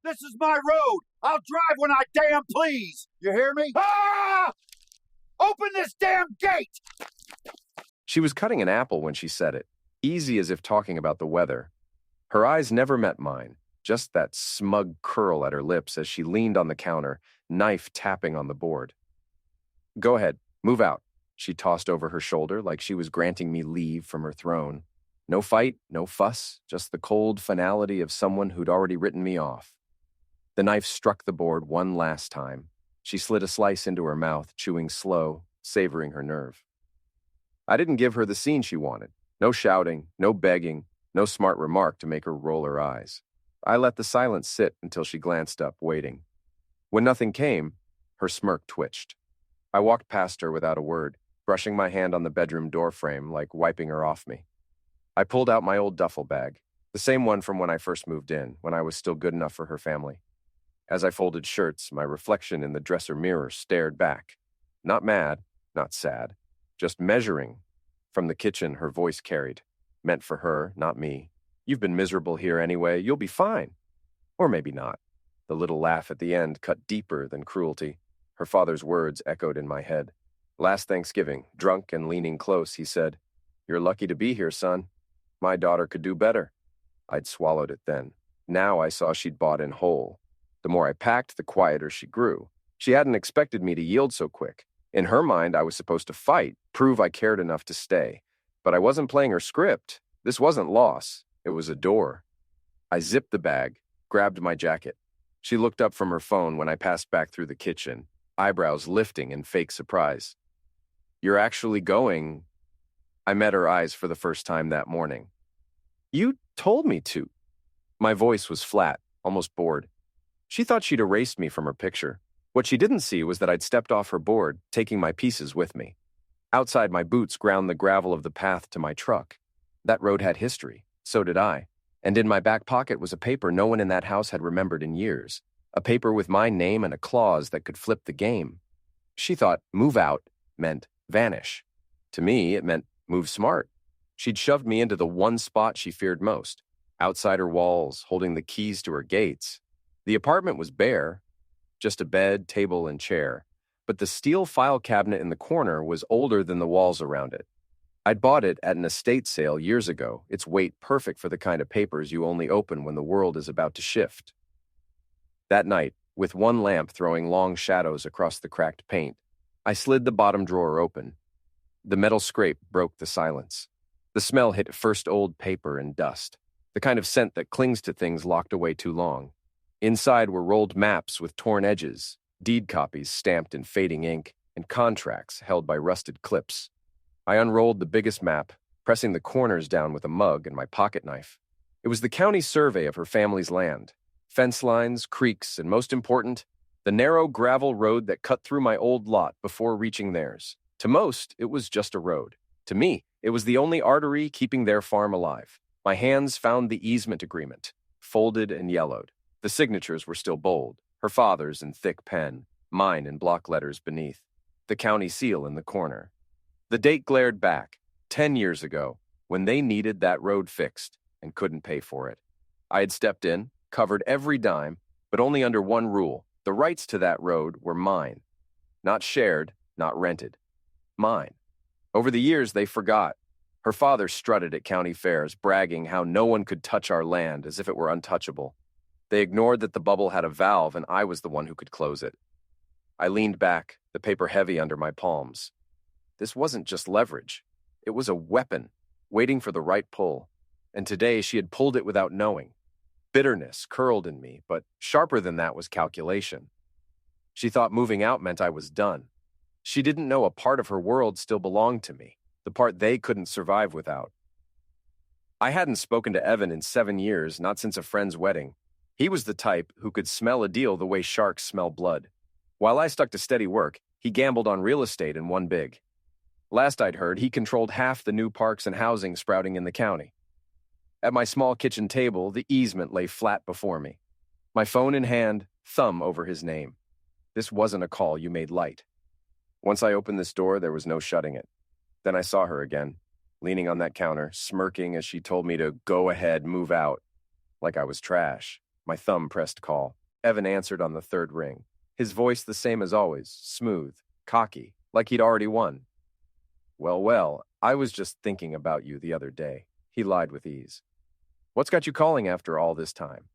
This is my road. I'll drive when I damn please. You hear me? Ah! Open this damn gate! She was cutting an apple when she said it, easy as if talking about the weather. Her eyes never met mine, just that smug curl at her lips as she leaned on the counter, knife tapping on the board. Go ahead, move out, she tossed over her shoulder like she was granting me leave from her throne. No fight, no fuss, just the cold finality of someone who'd already written me off. The knife struck the board one last time. She slid a slice into her mouth, chewing slow, savoring her nerve. I didn't give her the scene she wanted. No shouting, no begging, no smart remark to make her roll her eyes. I let the silence sit until she glanced up, waiting. When nothing came, her smirk twitched. I walked past her without a word, brushing my hand on the bedroom doorframe like wiping her off me. I pulled out my old duffel bag, the same one from when I first moved in, when I was still good enough for her family. As I folded shirts, my reflection in the dresser mirror stared back. Not mad, not sad, just measuring. From the kitchen, her voice carried. Meant for her, not me. You've been miserable here anyway, you'll be fine. Or maybe not. The little laugh at the end cut deeper than cruelty. Her father's words echoed in my head. Last Thanksgiving, drunk and leaning close, he said, "You're lucky to be here, son. My daughter could do better." I'd swallowed it then. Now I saw she'd bought in whole. The more I packed, the quieter she grew. She hadn't expected me to yield so quick. In her mind, I was supposed to fight, prove I cared enough to stay. But I wasn't playing her script. This wasn't loss. It was a door. I zipped the bag, grabbed my jacket. She looked up from her phone when I passed back through the kitchen, eyebrows lifting in fake surprise. "You're actually going?" I met her eyes for the first time that morning. "You told me to." My voice was flat, almost bored. She thought she'd erased me from her picture. What she didn't see was that I'd stepped off her board, taking my pieces with me. Outside, my boots ground the gravel of the path to my truck. That road had history. So did I. And in my back pocket was a paper no one in that house had remembered in years. A paper with my name and a clause that could flip the game. She thought move out meant vanish. To me, it meant move smart. She'd shoved me into the one spot she feared most. Outside her walls, holding the keys to her gates. The apartment was bare. Just a bed, table, and chair. But the steel file cabinet in the corner was older than the walls around it. I'd bought it at an estate sale years ago, its weight perfect for the kind of papers you only open when the world is about to shift. That night, with one lamp throwing long shadows across the cracked paint, I slid the bottom drawer open. The metal scrape broke the silence. The smell hit first old paper and dust, the kind of scent that clings to things locked away too long. Inside were rolled maps with torn edges, deed copies stamped in fading ink, and contracts held by rusted clips. I unrolled the biggest map, pressing the corners down with a mug and my pocket knife. It was the county survey of her family's land. Fence lines, creeks, and most important, the narrow gravel road that cut through my old lot before reaching theirs. To most, it was just a road. To me, it was the only artery keeping their farm alive. My hands found the easement agreement, folded and yellowed. The signatures were still bold, her father's in thick pen, mine in block letters beneath, the county seal in the corner. The date glared back, 10 years ago, when they needed that road fixed and couldn't pay for it. I had stepped in, covered every dime, but only under one rule. The rights to that road were mine. Not shared, not rented. Mine. Over the years, they forgot. Her father strutted at county fairs, bragging how no one could touch our land as if it were untouchable. They ignored that the bubble had a valve and I was the one who could close it. I leaned back, the paper heavy under my palms. This wasn't just leverage. It was a weapon, waiting for the right pull. And today she had pulled it without knowing. Bitterness curled in me, but sharper than that was calculation. She thought moving out meant I was done. She didn't know a part of her world still belonged to me, the part they couldn't survive without. I hadn't spoken to Evan in 7 years, not since a friend's wedding. He was the type who could smell a deal the way sharks smell blood. While I stuck to steady work, he gambled on real estate and won big. Last I'd heard, he controlled half the new parks and housing sprouting in the county. At my small kitchen table, the easement lay flat before me. My phone in hand, thumb over his name. This wasn't a call you made light. Once I opened this door, there was no shutting it. Then I saw her again, leaning on that counter, smirking as she told me to go ahead, move out. Like I was trash. My thumb pressed call. Evan answered on the third ring. His voice the same as always, smooth, cocky, like he'd already won. Well, I was just thinking about you the other day. He lied with ease. What's got you calling after all this time?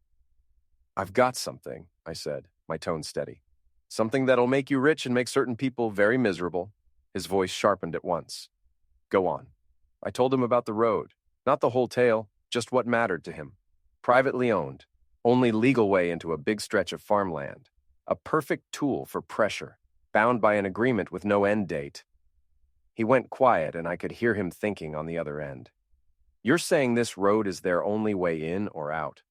I've got something, I said, my tone steady. Something that'll make you rich and make certain people very miserable. His voice sharpened at once. Go on. I told him about the road. Not the whole tale, just what mattered to him. Privately owned. Only legal way into a big stretch of farmland. A perfect tool for pressure. Bound by an agreement with no end date. He went quiet, and I could hear him thinking on the other end. You're saying this road is their only way in or out?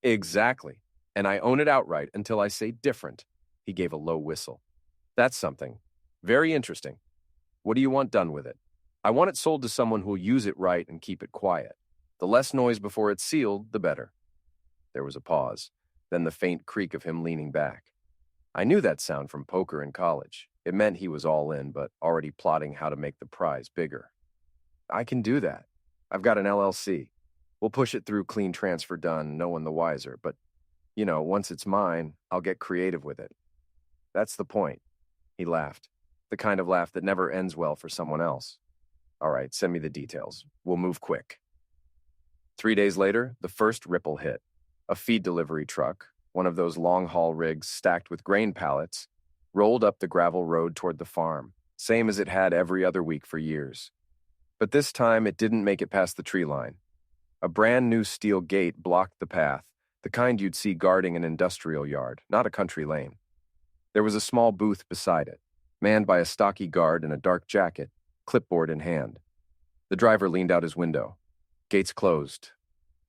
Exactly. And I own it outright until I say different. He gave a low whistle. That's something. Very interesting. What do you want done with it? I want it sold to someone who'll use it right and keep it quiet. The less noise before it's sealed, the better. There was a pause, then the faint creak of him leaning back. I knew that sound from poker in college. It meant he was all in, but already plotting how to make the prize bigger. I can do that. I've got an LLC. We'll push it through clean transfer done, no one the wiser, but, once it's mine, I'll get creative with it. That's the point. He laughed, the kind of laugh that never ends well for someone else. All right, send me the details. We'll move quick. 3 days later, the first ripple hit. A feed delivery truck, one of those long-haul rigs stacked with grain pallets, rolled up the gravel road toward the farm, same as it had every other week for years. But this time, it didn't make it past the tree line. A brand new steel gate blocked the path, the kind you'd see guarding an industrial yard, not a country lane. There was a small booth beside it, manned by a stocky guard in a dark jacket, clipboard in hand. The driver leaned out his window. Gates closed.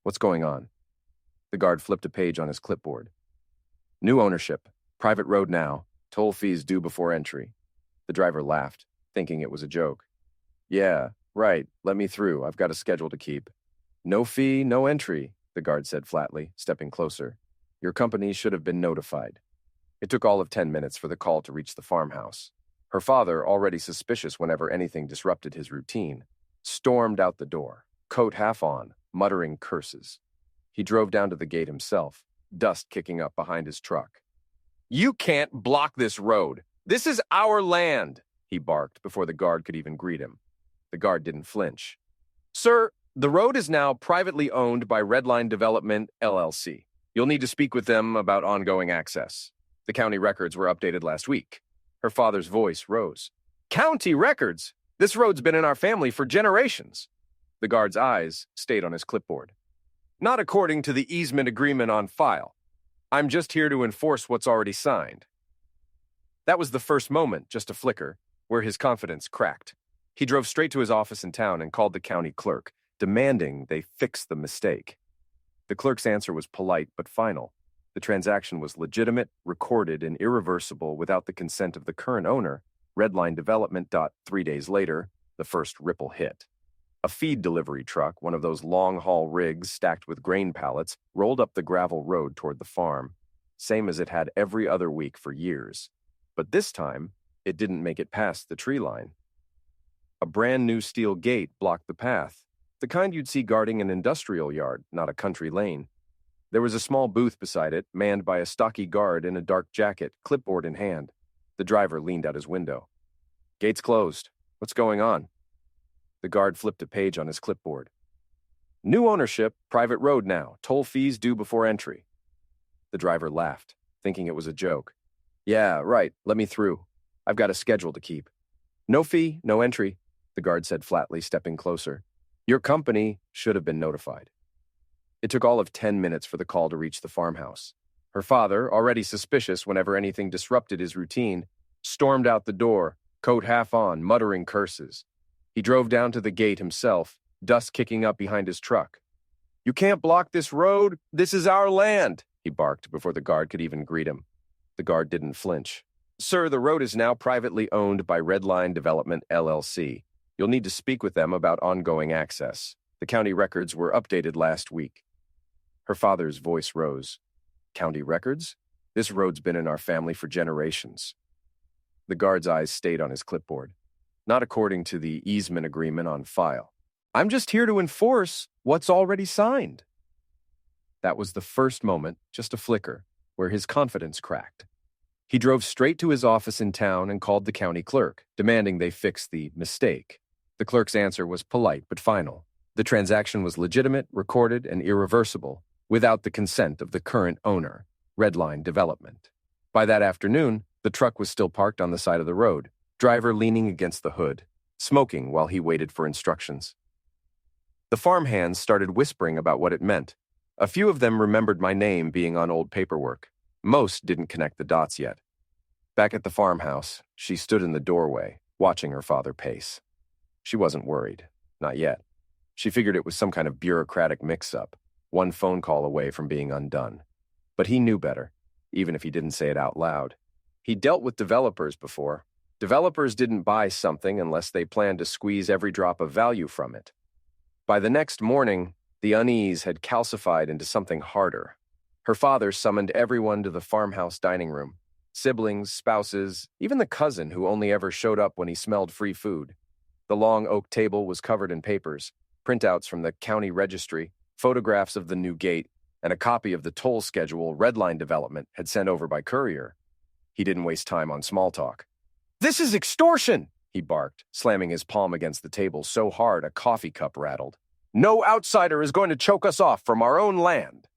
What's going on? The guard flipped a page on his clipboard. New ownership, private road now, toll fees due before entry. The driver laughed, thinking it was a joke. Yeah, right, let me through, I've got a schedule to keep. No fee, no entry, the guard said flatly, stepping closer. Your company should have been notified. It took all of 10 minutes for the call to reach the farmhouse. Her father, already suspicious whenever anything disrupted his routine, stormed out the door, coat half on, muttering curses. He drove down to the gate himself, dust kicking up behind his truck. You can't block this road. This is our land, he barked before the guard could even greet him. The guard didn't flinch. Sir, the road is now privately owned by Redline Development, LLC. You'll need to speak with them about ongoing access. The county records were updated last week. Her father's voice rose. County records? This road's been in our family for generations. The guard's eyes stayed on his clipboard. Not according to the easement agreement on file. I'm just here to enforce what's already signed. That was the first moment, just a flicker, where his confidence cracked. He drove straight to his office in town and called the county clerk, demanding they fix the mistake. The clerk's answer was polite but final. The transaction was legitimate, recorded, and irreversible without the consent of the current owner, Redline Development. 3 days later, the first ripple hit. A feed delivery truck, one of those long-haul rigs stacked with grain pallets, rolled up the gravel road toward the farm, same as it had every other week for years. But this time, it didn't make it past the tree line. A brand new steel gate blocked the path, the kind you'd see guarding an industrial yard, not a country lane. There was a small booth beside it, manned by a stocky guard in a dark jacket, clipboard in hand. The driver leaned out his window. Gates closed. What's going on? The guard flipped a page on his clipboard. New ownership, private road now, toll fees due before entry. The driver laughed, thinking it was a joke. Yeah, right, let me through. I've got a schedule to keep. No fee, no entry, the guard said flatly, stepping closer. Your company should have been notified. It took all of 10 minutes for the call to reach the farmhouse. Her father, already suspicious whenever anything disrupted his routine, stormed out the door, coat half on, muttering curses. He drove down to the gate himself, dust kicking up behind his truck. You can't block this road. This is our land, he barked before the guard could even greet him. The guard didn't flinch. Sir, the road is now privately owned by Redline Development, LLC. You'll need to speak with them about ongoing access. The county records were updated last week. Her father's voice rose. County records? This road's been in our family for generations. The guard's eyes stayed on his clipboard. Not according to the easement agreement on file. I'm just here to enforce what's already signed. That was the first moment, just a flicker, where his confidence cracked. He drove straight to his office in town and called the county clerk, demanding they fix the mistake. The clerk's answer was polite but final. The transaction was legitimate, recorded, and irreversible, without the consent of the current owner, Redline Development. By that afternoon, the truck was still parked on the side of the road, driver leaning against the hood, smoking while he waited for instructions. The farmhands started whispering about what it meant. A few of them remembered my name being on old paperwork. Most didn't connect the dots yet. Back at the farmhouse, she stood in the doorway, watching her father pace. She wasn't worried. Not yet. She figured it was some kind of bureaucratic mix-up, one phone call away from being undone. But he knew better, even if he didn't say it out loud. He dealt with developers before. Developers didn't buy something unless they planned to squeeze every drop of value from it. By the next morning, the unease had calcified into something harder. Her father summoned everyone to the farmhouse dining room. Siblings, spouses, even the cousin who only ever showed up when he smelled free food. The long oak table was covered in papers, printouts from the county registry, photographs of the new gate, and a copy of the toll schedule Redline Development had sent over by courier. He didn't waste time on small talk. "This is extortion!" he barked, slamming his palm against the table so hard a coffee cup rattled. "No outsider is going to choke us off from our own land."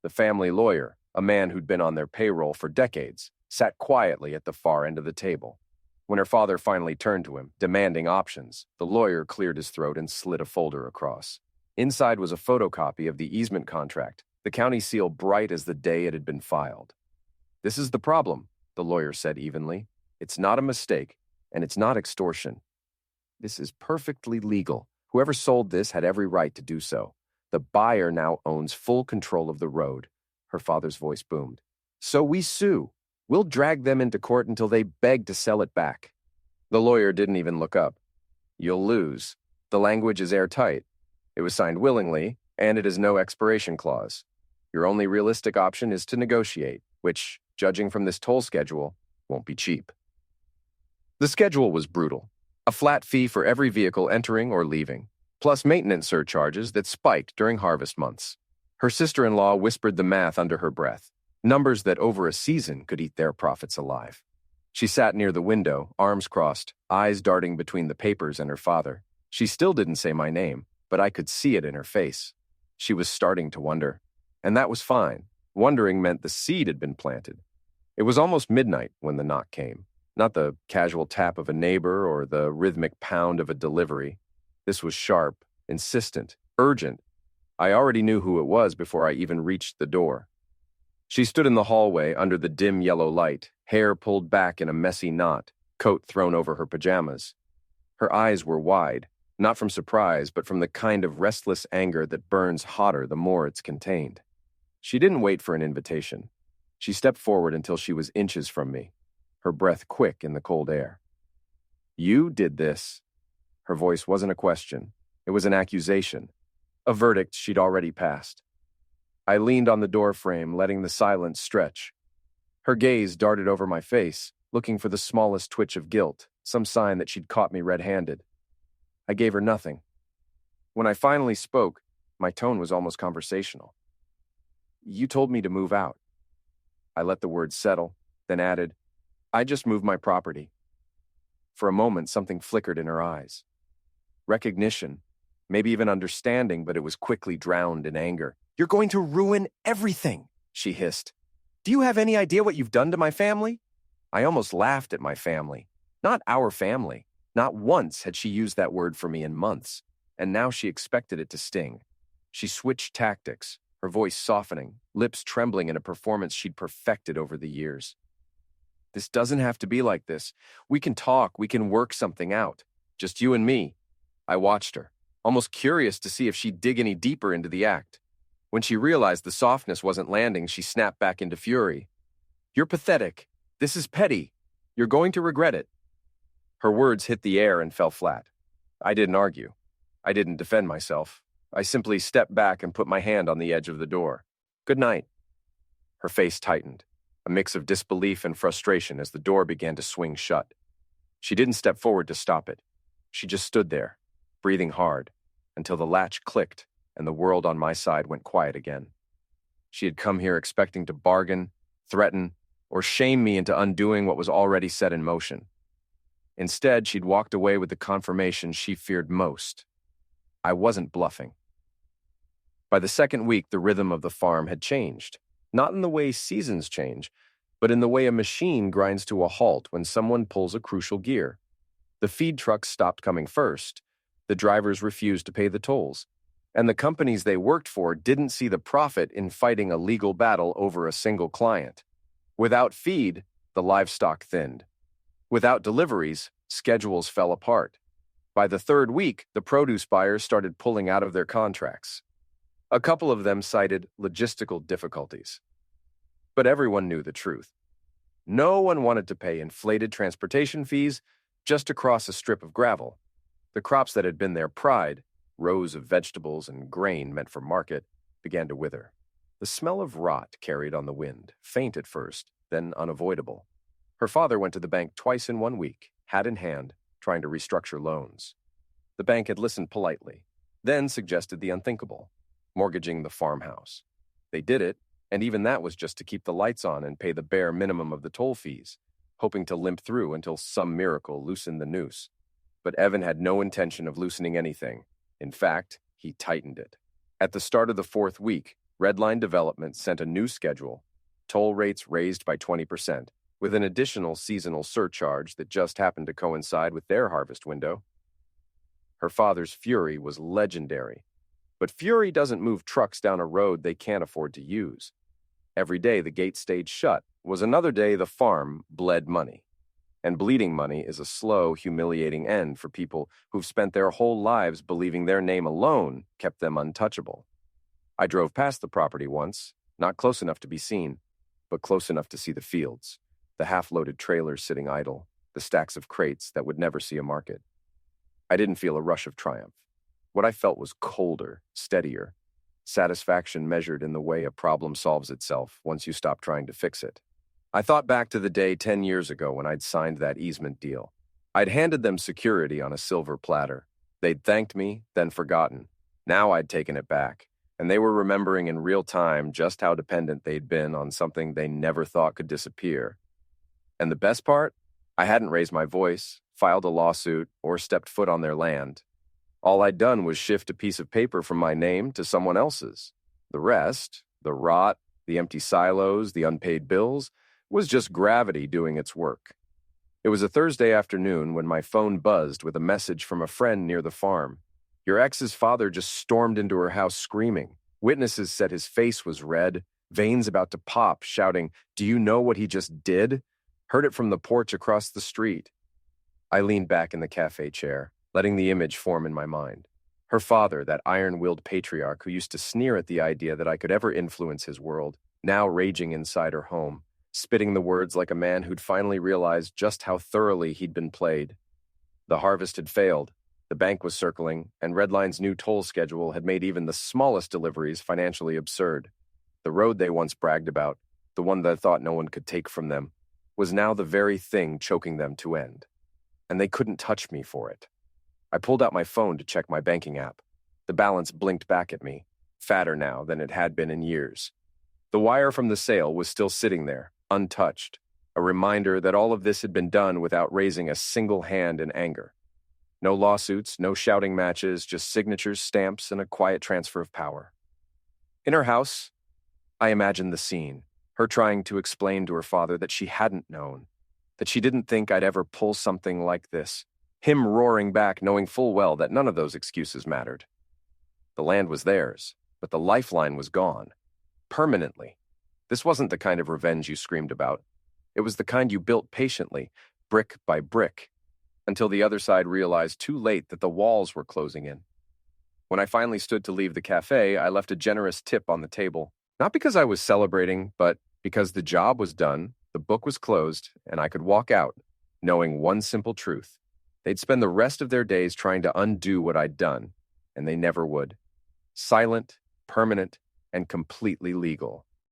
The family lawyer, a man who'd been on their payroll for decades, sat quietly at the far end of the table. When her father finally turned to him, demanding options, the lawyer cleared his throat and slid a folder across. Inside was a photocopy of the easement contract, the county seal bright as the day it had been filed. "This is the problem," the lawyer said evenly. "It's not a mistake, and it's not extortion. This is perfectly legal. Whoever sold this had every right to do so. The buyer now owns full control of the road." Her father's voice boomed. "So we sue. We'll drag them into court until they beg to sell it back." The lawyer didn't even look up. "You'll lose. The language is airtight. It was signed willingly, and it has no expiration clause. Your only realistic option is to negotiate, which, judging from this toll schedule, won't be cheap." The schedule was brutal. A flat fee for every vehicle entering or leaving, plus maintenance surcharges that spiked during harvest months. Her sister-in-law whispered the math under her breath, numbers that over a season could eat their profits alive. She sat near the window, arms crossed, eyes darting between the papers and her father. She still didn't say my name, but I could see it in her face. She was starting to wonder. And that was fine. Wondering meant the seed had been planted. It was almost midnight when the knock came. Not the casual tap of a neighbor or the rhythmic pound of a delivery. This was sharp, insistent, urgent. I already knew who it was before I even reached the door. She stood in the hallway under the dim yellow light, hair pulled back in a messy knot, coat thrown over her pajamas. Her eyes were wide, not from surprise, but from the kind of restless anger that burns hotter the more it's contained. She didn't wait for an invitation. She stepped forward until she was inches from me, her breath quick in the cold air. "You did this." Her voice wasn't a question. It was an accusation, a verdict she'd already passed. I leaned on the door frame, letting the silence stretch. Her gaze darted over my face, looking for the smallest twitch of guilt, some sign that she'd caught me red-handed. I gave her nothing. When I finally spoke, my tone was almost conversational. "You told me to move out." I let the words settle, then added, "I just moved my property." For a moment, something flickered in her eyes. Recognition, maybe even understanding, but it was quickly drowned in anger. "You're going to ruin everything," she hissed. "Do you have any idea what you've done to my family?" I almost laughed at my family. Not our family. Not once had she used that word for me in months, and now she expected it to sting. She switched tactics, her voice softening, lips trembling in a performance she'd perfected over the years. "This doesn't have to be like this. We can talk, we can work something out. Just you and me." I watched her, almost curious to see if she'd dig any deeper into the act. When she realized the softness wasn't landing, she snapped back into fury. "You're pathetic. This is petty. You're going to regret it." Her words hit the air and fell flat. I didn't argue. I didn't defend myself. I simply stepped back and put my hand on the edge of the door. "Good night." Her face tightened, a mix of disbelief and frustration as the door began to swing shut. She didn't step forward to stop it. She just stood there, breathing hard, until the latch clicked and the world on my side went quiet again. She had come here expecting to bargain, threaten, or shame me into undoing what was already set in motion. Instead, she'd walked away with the confirmation she feared most. I wasn't bluffing. By the second week, the rhythm of the farm had changed, not in the way seasons change, but in the way a machine grinds to a halt when someone pulls a crucial gear. The feed trucks stopped coming first, the drivers refused to pay the tolls, and the companies they worked for didn't see the profit in fighting a legal battle over a single client. Without feed, the livestock thinned. Without deliveries, schedules fell apart. By the third week, the produce buyers started pulling out of their contracts. A couple of them cited logistical difficulties. But everyone knew the truth. No one wanted to pay inflated transportation fees just to cross a strip of gravel. The crops that had been their pride, rows of vegetables and grain meant for market, began to wither. The smell of rot carried on the wind, faint at first, then unavoidable. Her father went to the bank twice in 1 week, hat in hand, trying to restructure loans. The bank had listened politely, then suggested the unthinkable, mortgaging the farmhouse. They did it, and even that was just to keep the lights on and pay the bare minimum of the toll fees, hoping to limp through until some miracle loosened the noose. But Evan had no intention of loosening anything. In fact, he tightened it. At the start of the fourth week, Redline Development sent a new schedule, toll rates raised by 20%, with an additional seasonal surcharge that just happened to coincide with their harvest window. Her father's fury was legendary. But fury doesn't move trucks down a road they can't afford to use. Every day the gate stayed shut was another day the farm bled money. And bleeding money is a slow, humiliating end for people who've spent their whole lives believing their name alone kept them untouchable. I drove past the property once, not close enough to be seen, but close enough to see the fields, the half-loaded trailers sitting idle, the stacks of crates that would never see a market. I didn't feel a rush of triumph. What I felt was colder, steadier, satisfaction measured in the way a problem solves itself once you stop trying to fix it. I thought back to the day 10 years ago when I'd signed that easement deal. I'd handed them security on a silver platter. They'd thanked me, then forgotten. Now I'd taken it back, and they were remembering in real time just how dependent they'd been on something they never thought could disappear. And the best part? I hadn't raised my voice, filed a lawsuit, or stepped foot on their land. All I'd done was shift a piece of paper from my name to someone else's. The rest, the rot, the empty silos, the unpaid bills, was just gravity doing its work. It was a Thursday afternoon when my phone buzzed with a message from a friend near the farm. Your ex's father just stormed into her house screaming. Witnesses said his face was red, veins about to pop, shouting, "Do you know what he just did?" Heard it from the porch across the street. I leaned back in the cafe chair, letting the image form in my mind. Her father, that iron-willed patriarch who used to sneer at the idea that I could ever influence his world, now raging inside her home, spitting the words like a man who'd finally realized just how thoroughly he'd been played. The harvest had failed, the bank was circling, and Redline's new toll schedule had made even the smallest deliveries financially absurd. The road they once bragged about, the one that thought no one could take from them, was now the very thing choking them to end. And they couldn't touch me for it. I pulled out my phone to check my banking app. The balance blinked back at me, fatter now than it had been in years. The wire from the sale was still sitting there, untouched, a reminder that all of this had been done without raising a single hand in anger. No lawsuits, no shouting matches, just signatures, stamps, and a quiet transfer of power. In her house, I imagined the scene, her trying to explain to her father that she hadn't known, that she didn't think I'd ever pull something like this. Him roaring back, knowing full well that none of those excuses mattered. The land was theirs, but the lifeline was gone. Permanently. This wasn't the kind of revenge you screamed about. It was the kind you built patiently, brick by brick, until the other side realized too late that the walls were closing in. When I finally stood to leave the cafe, I left a generous tip on the table. Not because I was celebrating, but because the job was done, the book was closed, and I could walk out, knowing one simple truth. They'd spend the rest of their days trying to undo what I'd done, and they never would. Silent, permanent, and completely legal.